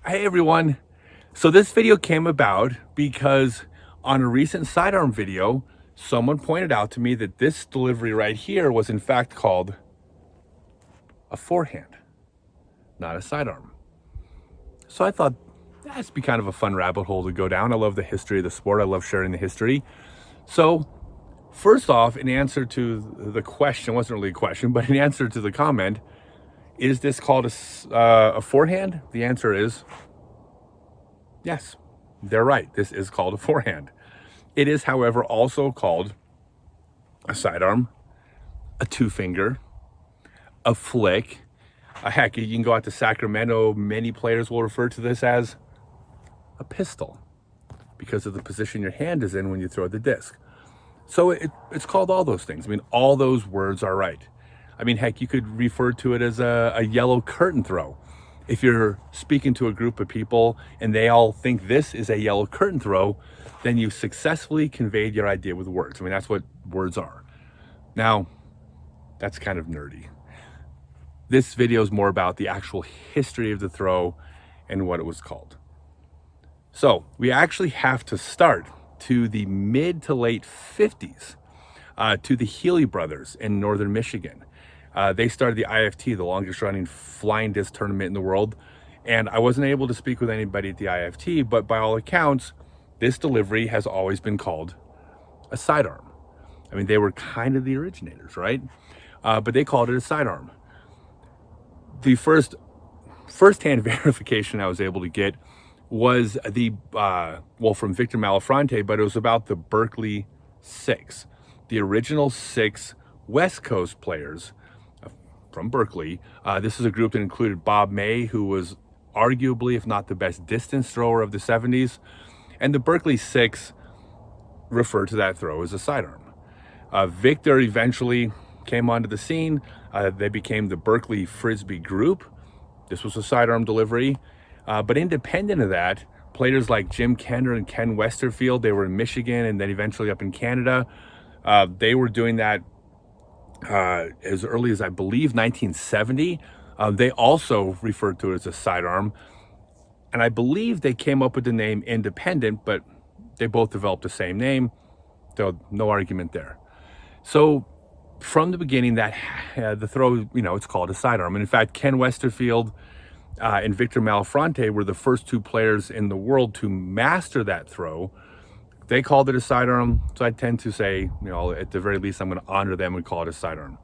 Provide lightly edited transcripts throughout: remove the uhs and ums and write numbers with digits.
Hey everyone. So this video came about because on a recent sidearm video, someone pointed out to me that this delivery right here was in fact called a forehand, not a sidearm. So I thought that'd be kind of a fun rabbit hole to go down. I love the history of the sport. I love sharing the history. So first off, in answer to the question, wasn't really a question, but in answer to the comment, is this called a forehand? The answer is yes, they're right. This is called a forehand. It is, however, also called a sidearm, a two-finger, a flick. Heck, you can go out to Sacramento. Many players will refer to this as a pistol because of the position your hand is in when you throw the disc. So it's called all those things. I mean, all those words are right. I mean, heck, you could refer to it as a yellow curtain throw. If you're speaking to a group of people and they all think this is a yellow curtain throw, then you've successfully conveyed your idea with words. I mean, that's what words are. Now, that's kind of nerdy. This video is more about the actual history of the throw and what it was called. So we actually have to start to the mid to late 50s, to the Healy brothers in northern Michigan. They started the IFT, the longest running flying disc tournament in the world. And I wasn't able to speak with anybody at the IFT, but by all accounts, this delivery has always been called a sidearm. I mean, they were kind of the originators, right? But they called it a sidearm. The first-hand verification I was able to get was from Victor Malafronte, but it was about the Berkeley Six, the original six West Coast players from Berkeley. This is a group that included Bob May, who was arguably, if not the best distance thrower of the 70s. And the Berkeley Six referred to that throw as a sidearm. Victor eventually came onto the scene. They became the Berkeley Frisbee Group. This was a sidearm delivery. But independent of that, players like Jim Kenner and Ken Westerfield, they were in Michigan and then eventually up in Canada. They were doing that as early as, I believe, 1970. They also referred to it as a sidearm. And I believe they came up with the name Independent, but they both developed the same name. So no argument there. So from the beginning, that the throw, it's called a sidearm. And in fact, Ken Westerfield and Victor Malafronte were the first two players in the world to master that throw. They called it a sidearm, so I tend to say, at the very least, I'm going to honor them and call it a sidearm.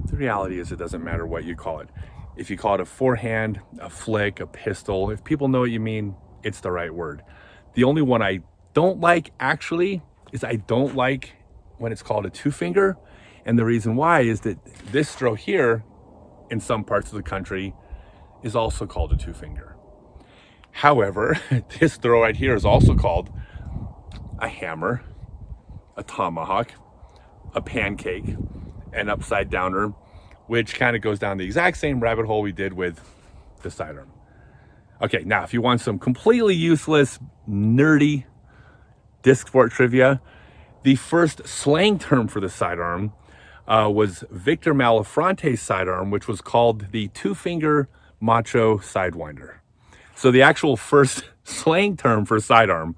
The reality is it doesn't matter what you call it. If you call it a forehand, a flick, a pistol, if people know what you mean, it's the right word. The only one I don't like, actually, is I don't like when it's called a two-finger. And the reason why is that this throw here, in some parts of the country, is also called a two-finger. However, this throw right here is also called a hammer, a tomahawk, a pancake, an upside downer, which kind of goes down the exact same rabbit hole we did with the sidearm. Okay, now if you want some completely useless, nerdy disc sport trivia, the first slang term for the sidearm was Victor Malafronte's sidearm, which was called the two-finger macho sidewinder. So the actual first slang term for sidearm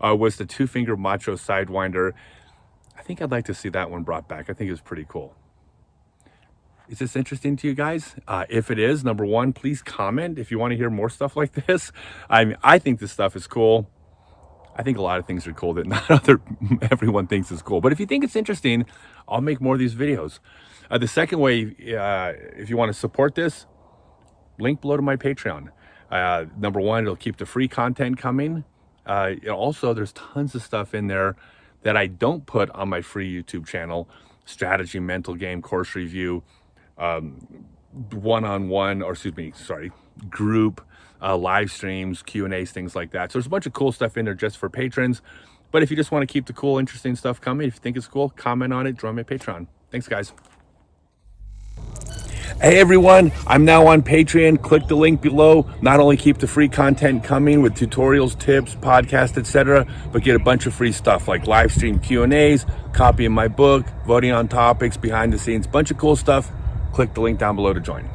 was the two-finger macho sidewinder. I think I'd like to see that one brought back. I think it was pretty cool. Is this interesting to you guys? If it is, number one, please comment if you want to hear more stuff like this. I think this stuff is cool. I think a lot of things are cool that not everyone thinks is cool. But if you think it's interesting, I'll make more of these videos. The second way, if you want to support this, link below to my Patreon. Number one, it'll keep the free content coming. Also, there's tons of stuff in there that I don't put on my free YouTube channel. Strategy, mental game, course review, group, live streams, Q&As, things like that. So there's a bunch of cool stuff in there just for patrons. But if you just want to keep the cool, interesting stuff coming, if you think it's cool, comment on it, join my Patreon. Thanks, guys. Hey everyone, I'm now on Patreon. Click the link below. Not only keep the free content coming with tutorials, tips, podcasts, etc., but get a bunch of free stuff like live stream Q&As, copy of my book, voting on topics, behind the scenes, bunch of cool stuff. Click the link down below to join.